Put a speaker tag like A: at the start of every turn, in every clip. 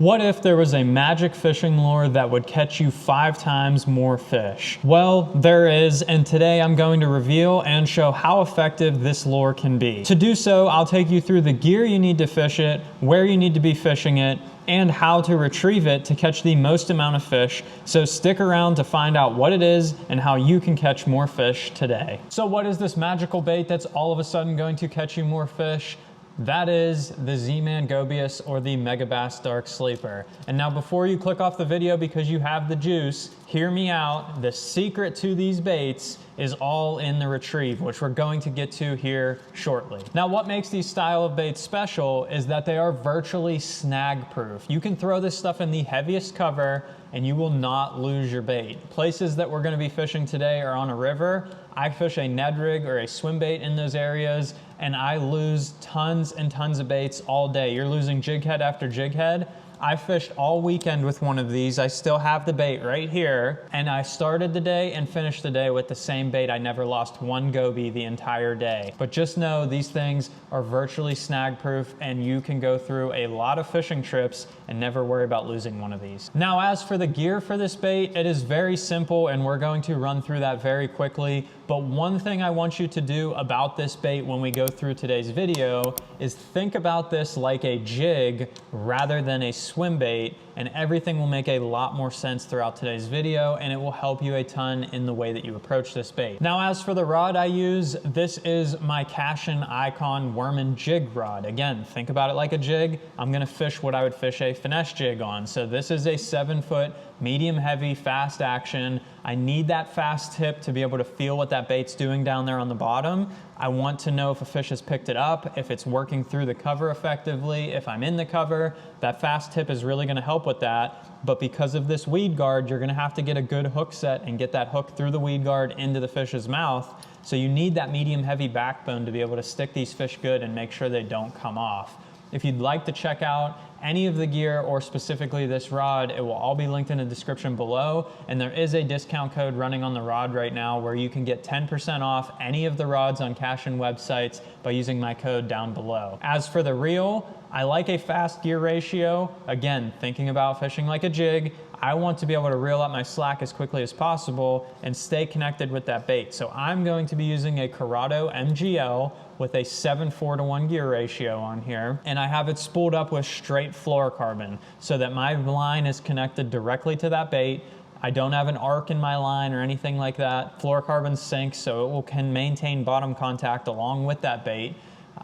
A: What if there was a magic fishing lure that would catch you 5 times more fish? Well, there is, and today I'm going to reveal and show how effective this lure can be. To do so, I'll take you through the gear you need to fish it, where you need to be fishing it, and how to retrieve it to catch the most amount of fish. So stick around to find out what it is and how you can catch more fish today. So what is this magical bait that's all of a sudden going to catch you more fish? That is the Zman gobius, or the megabass dark sleeper. And now before you click off the video because you have the juice, hear me out. The secret to these baits is all in the retrieve, which we're going to get to here shortly. Now what makes these style of baits special is that they are virtually snag proof. You can throw this stuff in the heaviest cover and you will not lose your bait. Places that we're gonna be fishing today are on a river. I fish a Ned rig or a swim bait in those areas, and I lose tons and tons of baits all day. You're losing jig head after jig head. I fished all weekend with one of these. I still have the bait right here, and I started the day and finished the day with the same bait. I never lost one goby the entire day. But just know these things are virtually snag proof, and you can go through a lot of fishing trips and never worry about losing one of these. Now, as for the gear for this bait, it is very simple, and we're going to run through that very quickly. But one thing I want you to do about this bait when we go through today's video is think about this like a jig rather than a swim bait, and everything will make a lot more sense throughout today's video, and it will help you a ton in the way that you approach this bait. Now, as for the rod I use, this is my Cashin Icon Worm jig rod. Again, think about it like a jig. I'm gonna fish what I would fish a finesse jig on. So this is a 7-foot, medium heavy, fast action. I need that fast tip to be able to feel what that bait's doing down there on the bottom. I want to know if a fish has picked it up, if it's working through the cover effectively, if I'm in the cover. That fast tip is really gonna help with that. But because of this weed guard, you're gonna have to get a good hook set and get that hook through the weed guard into the fish's mouth. So you need that medium heavy backbone to be able to stick these fish good and make sure they don't come off. If you'd like to check out any of the gear or specifically this rod, it will all be linked in the description below. And there is a discount code running on the rod right now where you can get 10% off any of the rods on Cashin websites by using my code down below. As for the reel, I like a fast gear ratio. Again, thinking about fishing like a jig, I want to be able to reel up my slack as quickly as possible and stay connected with that bait. So I'm going to be using a Corrado MGL with a 7:4:1 gear ratio on here. And I have it spooled up with straight fluorocarbon so that my line is connected directly to that bait. I don't have an arc in my line or anything like that. Fluorocarbon sinks, so can maintain bottom contact along with that bait.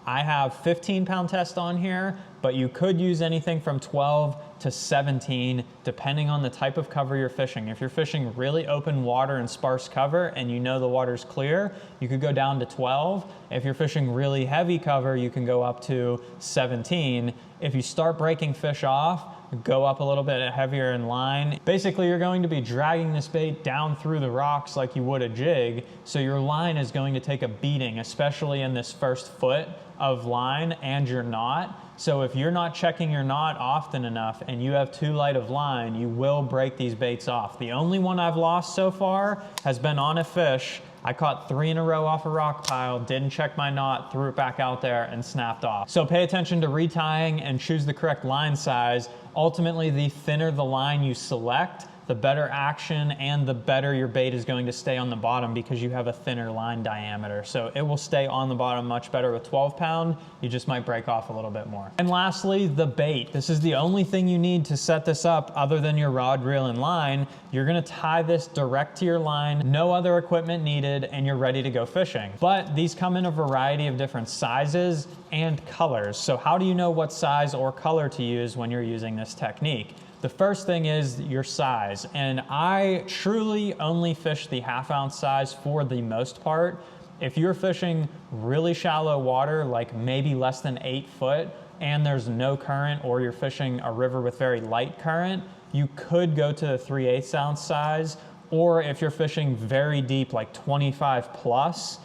A: I have 15-pound test on here, but you could use anything from 12 to 17 depending on the type of cover you're fishing. If you're fishing really open water and sparse cover and you know the water's clear, you could go down to 12. If you're fishing really heavy cover, you can go up to 17. If you start breaking fish off, go up a little bit heavier in line. Basically, you're going to be dragging this bait down through the rocks like you would a jig, so your line is going to take a beating, especially in this first foot of line and your knot. So if you're not checking your knot often enough and you have too light of line, you will break these baits off. The only one I've lost so far has been on a fish. I caught 3 in a row off a rock pile, didn't check my knot, threw it back out there and snapped off. So pay attention to retying and choose the correct line size. Ultimately, the thinner the line you select, the better action and the better your bait is going to stay on the bottom because you have a thinner line diameter. So it will stay on the bottom much better with 12-pound. You just might break off a little bit more. And lastly, the bait. This is the only thing you need to set this up other than your rod, reel, and line. You're gonna tie this direct to your line, no other equipment needed, and you're ready to go fishing. But these come in a variety of different sizes and colors. So how do you know what size or color to use when you're using this technique? The first thing is your size, and I truly only fish the 1/2 ounce size for the most part. If you're fishing really shallow water, like maybe less than 8 foot, and there's no current, or you're fishing a river with very light current, you could go to the 3/8 ounce size. Or if you're fishing very deep, like 25 plus,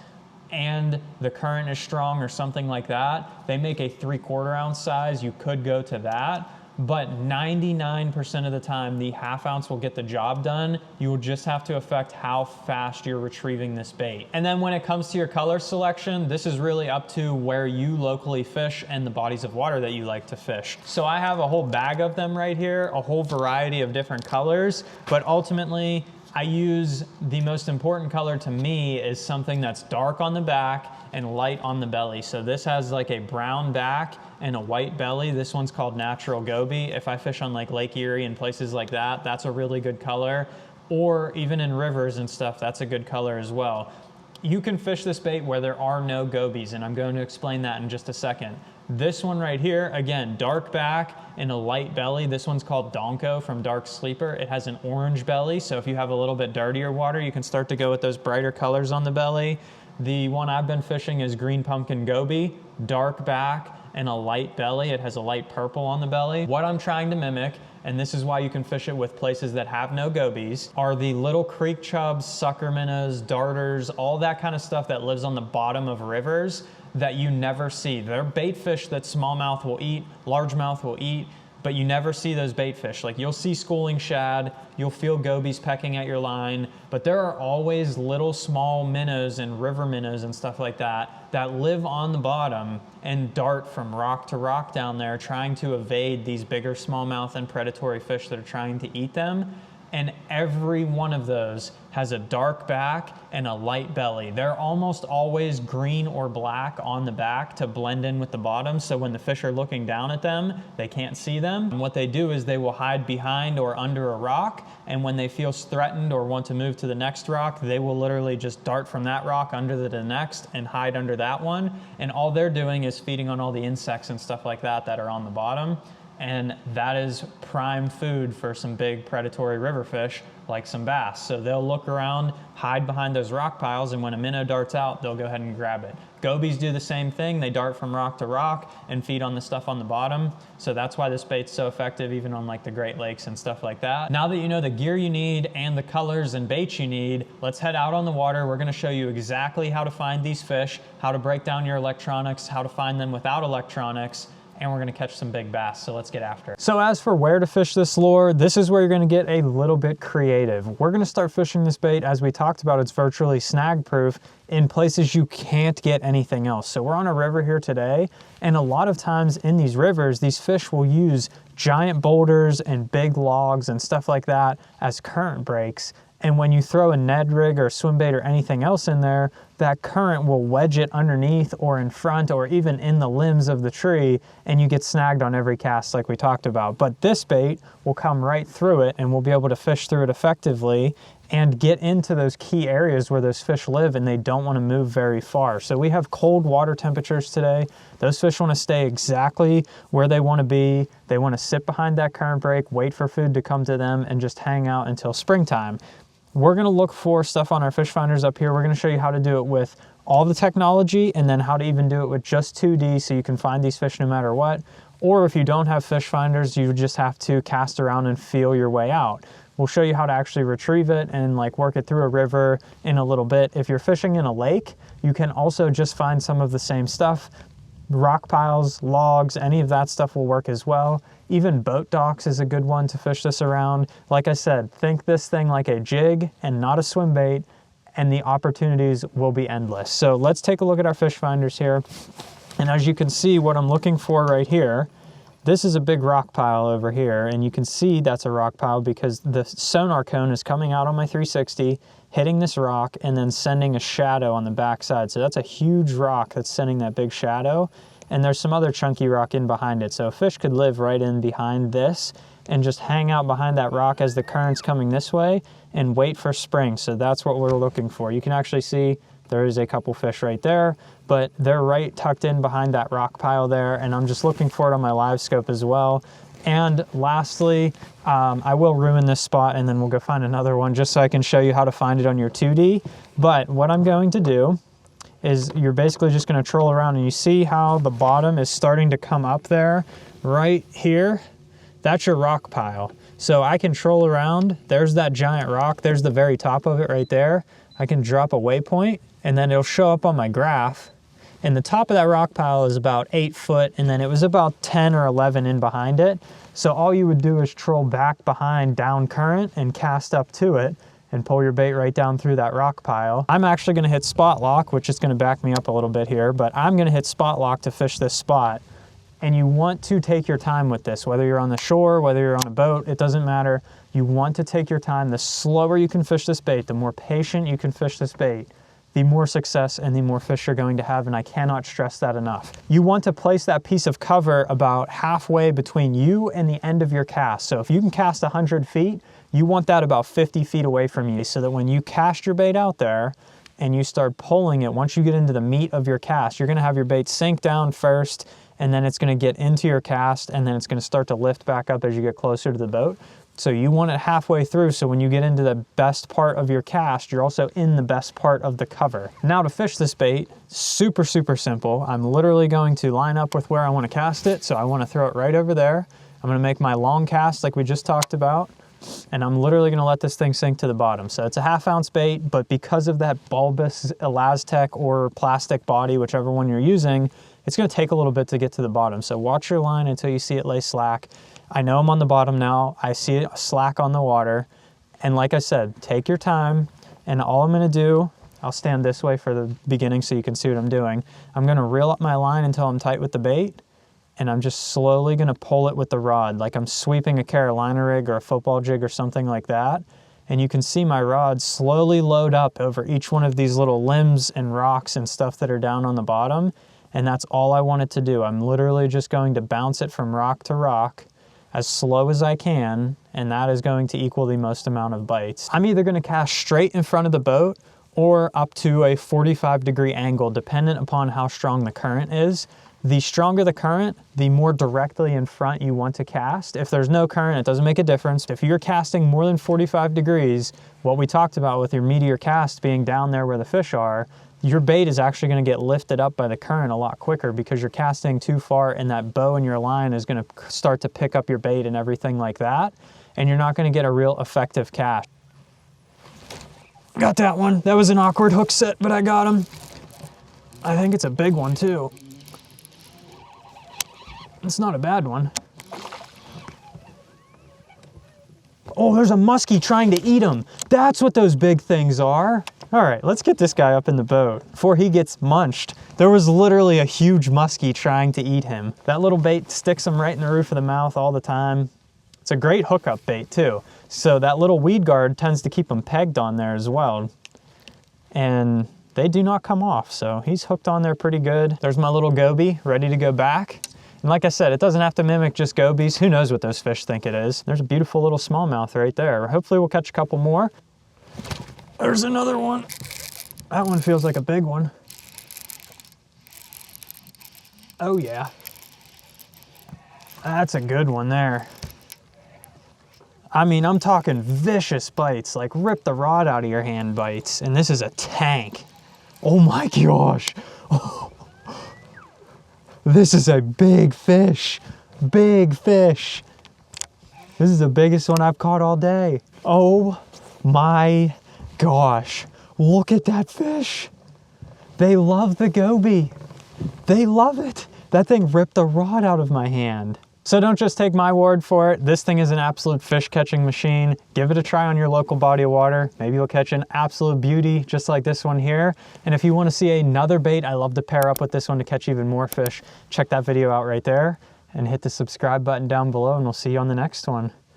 A: and the current is strong or something like that, they make a 3/4 ounce size. You could go to that. but 99% of the time the half ounce will get the job done. You will just have to affect how fast you're retrieving this bait. And then when it comes to your color selection, this is really up to where you locally fish and the bodies of water that you like to fish. So I have a whole bag of them right here, a whole variety of different colors, but ultimately I use the most important color to me is something that's dark on the back and light on the belly. So this has like a brown back and a white belly. This one's called Natural Goby. If I fish on like Lake Erie and places like that, that's a really good color. Or even in rivers and stuff, that's a good color as well. You can fish this bait where there are no gobies, and I'm going to explain that in just a second. This one right here, again, dark back and a light belly. This one's called Donko from Dark Sleeper. It has an orange belly, so if you have a little bit dirtier water, you can start to go with those brighter colors on the belly. The one I've been fishing is Green Pumpkin Goby, dark back and a light belly. It has a light purple on the belly. What I'm trying to mimic, and this is why you can fish it with places that have no gobies, are the little creek chubs, sucker minnows, darters, all that kind of stuff that lives on the bottom of rivers that you never see. They're bait fish that smallmouth will eat, largemouth will eat, but you never see those bait fish. Like you'll see schooling shad, you'll feel gobies pecking at your line, but there are always little small minnows and river minnows and stuff like that that live on the bottom and dart from rock to rock down there trying to evade these bigger smallmouth and predatory fish that are trying to eat them. And every one of those has a dark back and a light belly. They're almost always green or black on the back to blend in with the bottom, so when the fish are looking down at them, they can't see them. And what they do is they will hide behind or under a rock, and when they feel threatened or want to move to the next rock, they will literally just dart from that rock under the next and hide under that one. And all they're doing is feeding on all the insects and stuff like that that are on the bottom. And that is prime food for some big predatory river fish like some bass. So they'll look around, hide behind those rock piles, and when a minnow darts out, they'll go ahead and grab it. Gobies do the same thing. They dart from rock to rock and feed on the stuff on the bottom. So that's why this bait's so effective even on like the Great Lakes and stuff like that. Now that you know the gear you need and the colors and baits you need, let's head out on the water. We're gonna show you exactly how to find these fish, how to break down your electronics, how to find them without electronics, and we're gonna catch some big bass, so let's get after it. So as for where to fish this lure, this is where you're gonna get a little bit creative. We're gonna start fishing this bait, as we talked about, it's virtually snag proof, in places you can't get anything else. So we're on a river here today, and a lot of times in these rivers, these fish will use giant boulders and big logs and stuff like that as current breaks. And when you throw a Ned rig or swim bait or anything else in there, that current will wedge it underneath or in front or even in the limbs of the tree, and you get snagged on every cast like we talked about. But this bait will come right through it, and we'll be able to fish through it effectively and get into those key areas where those fish live and they don't want to move very far. So we have cold water temperatures today. Those fish want to stay exactly where they want to be. They want to sit behind that current break, wait for food to come to them, and just hang out until springtime. We're gonna look for stuff on our fish finders up here. We're gonna show you how to do it with all the technology and then how to even do it with just 2D so you can find these fish no matter what. Or if you don't have fish finders, you just have to cast around and feel your way out. We'll show you how to actually retrieve it and like work it through a river in a little bit. If you're fishing in a lake, you can also just find some of the same stuff. Rock piles, logs, any of that stuff will work as well. Even boat docks is a good one to fish this around. Like I said, think this thing like a jig and not a swim bait, and the opportunities will be endless. So let's take a look at our fish finders here. And as you can see, what I'm looking for right here, this is a big rock pile over here, and you can see that's a rock pile because the sonar cone is coming out on my 360, hitting this rock, and then sending a shadow on the backside. So that's a huge rock that's sending that big shadow, and there's some other chunky rock in behind it. So a fish could live right in behind this and just hang out behind that rock as the current's coming this way and wait for spring. So that's what we're looking for. You can actually see there is a couple fish right there, but they're right tucked in behind that rock pile there, and I'm just looking for it on my live scope as well. And lastly, I will ruin this spot and then we'll go find another one just so I can show you how to find it on your 2D. But what I'm going to do is you're basically just going to troll around, and you see how the bottom is starting to come up there right here. That's your rock pile. So I can troll around. There's that giant rock. There's the very top of it right there. I can drop a waypoint and then it'll show up on my graph. And the top of that rock pile is about 8 foot, and then it was about 10 or 11 in behind it. So all you would do is troll back behind down current and cast up to it and pull your bait right down through that rock pile. I'm actually gonna hit spot lock, which is gonna back me up a little bit here, but I'm gonna hit spot lock to fish this spot. And you want to take your time with this, whether you're on the shore, whether you're on a boat, it doesn't matter. You want to take your time. The slower you can fish this bait, the more patient you can fish this bait, the more success and the more fish you're going to have, and I cannot stress that enough. You want to place that piece of cover about halfway between you and the end of your cast. So if you can cast 100 feet, you want that about 50 feet away from you, so that when you cast your bait out there and you start pulling it, once you get into the meat of your cast, you're gonna have your bait sink down first, and then it's gonna get into your cast, and then it's gonna start to lift back up as you get closer to the boat. So you want it halfway through, so when you get into the best part of your cast, you're also in the best part of the cover. Now to fish this bait, super, super simple. I'm literally going to line up with where I wanna cast it, so I wanna throw it right over there. I'm gonna make my long cast like we just talked about, and I'm literally gonna let this thing sink to the bottom. So it's a 1/2 ounce bait, but because of that bulbous Elastec or plastic body, whichever one you're using, it's gonna take a little bit to get to the bottom. So watch your line until you see it lay slack. I know I'm on the bottom now. I see it slack on the water. And like I said, take your time. And all I'm gonna do, I'll stand this way for the beginning so you can see what I'm doing. I'm gonna reel up my line until I'm tight with the bait. And I'm just slowly gonna pull it with the rod, like I'm sweeping a Carolina rig or a football jig or something like that. And you can see my rod slowly load up over each one of these little limbs and rocks and stuff that are down on the bottom. And that's all I want it to do. I'm literally just going to bounce it from rock to rock as slow as I can, and that is going to equal the most amount of bites. I'm either gonna cast straight in front of the boat or up to a 45-degree angle, dependent upon how strong the current is. The stronger the current, the more directly in front you want to cast. If there's no current, it doesn't make a difference. If you're casting more than 45 degrees, what we talked about with your meteor cast being down there where the fish are, your bait is actually gonna get lifted up by the current a lot quicker because you're casting too far, and that bow in your line is gonna start to pick up your bait and everything like that, and you're not gonna get a real effective cast. Got that one. That was an awkward hook set, but I got him. I think it's a big one too. It's not a bad one. Oh, there's a muskie trying to eat him. That's what those big things are. All right, let's get this guy up in the boat before he gets munched. There was literally a huge muskie trying to eat him. That little bait sticks him right in the roof of the mouth all the time. It's a great hookup bait too. So that little weed guard tends to keep him pegged on there as well. And they do not come off, so he's hooked on there pretty good. There's my little goby ready to go back. And like I said, it doesn't have to mimic just gobies. Who knows what those fish think it is? There's a beautiful little smallmouth right there. Hopefully we'll catch a couple more. There's another one. That one feels like a big one. Oh yeah. That's a good one there. I mean, I'm talking vicious bites, like rip the rod out of your hand bites. And this is a tank. Oh my gosh. Oh. This is a big fish. Big fish. This is the biggest one I've caught all day. Oh my gosh. Look at that fish. They love the goby. They love it. That thing ripped the rod out of my hand. So don't just take my word for it. This thing is an absolute fish catching machine. Give it a try on your local body of water. Maybe you'll catch an absolute beauty just like this one here. And if you want to see another bait, I love to pair up with this one to catch even more fish. Check that video out right there and hit the subscribe button down below, and we'll see you on the next one.